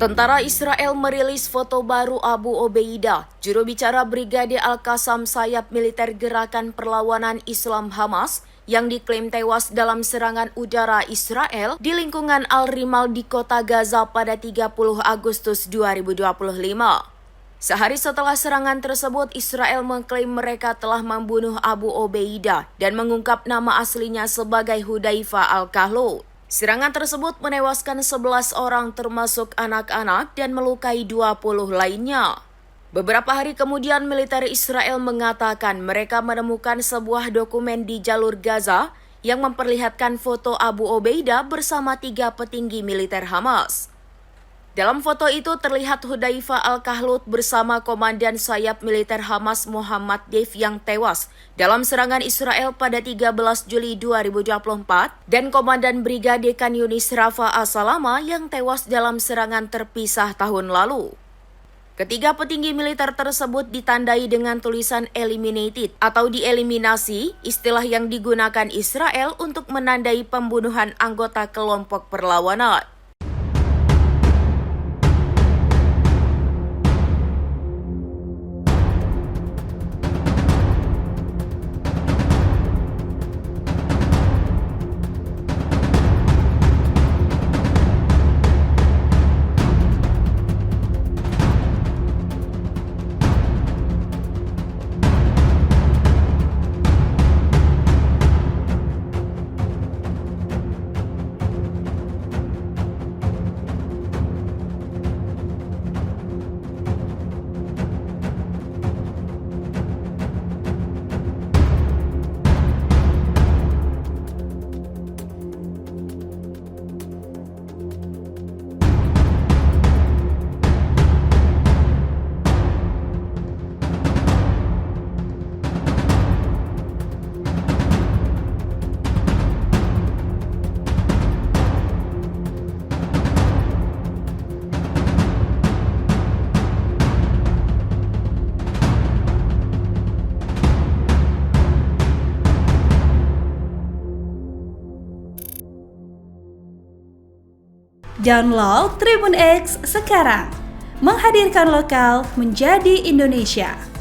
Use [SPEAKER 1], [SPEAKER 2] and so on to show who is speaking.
[SPEAKER 1] Tentara Israel merilis foto baru Abu Obeidah, juru bicara Brigade Al-Qassam sayap militer Gerakan Perlawanan Islam Hamas, yang diklaim tewas dalam serangan udara Israel di lingkungan Al-Rimal di kota Gaza pada 30 Agustus 2025. Sehari setelah serangan tersebut, Israel mengklaim mereka telah membunuh Abu Obeidah dan mengungkap nama aslinya sebagai Hudayfa Al-Kahlut. Serangan tersebut menewaskan 11 orang termasuk anak-anak dan melukai 20 lainnya. Beberapa hari kemudian militer Israel mengatakan mereka menemukan sebuah dokumen di jalur Gaza yang memperlihatkan foto Abu Obeidah bersama 3 petinggi militer Hamas. Dalam foto itu terlihat Hudayfa Al-Kahlut bersama komandan sayap militer Hamas Muhammad Deif yang tewas dalam serangan Israel pada 13 Juli 2024 dan komandan Brigade Khan Yunis Rafa As-Salama yang tewas dalam serangan terpisah tahun lalu. Ketiga petinggi militer tersebut ditandai dengan tulisan eliminated atau dieliminasi, istilah yang digunakan Israel untuk menandai pembunuhan anggota kelompok perlawanan.
[SPEAKER 2] Download Tribun X sekarang, menghadirkan lokal menjadi Indonesia.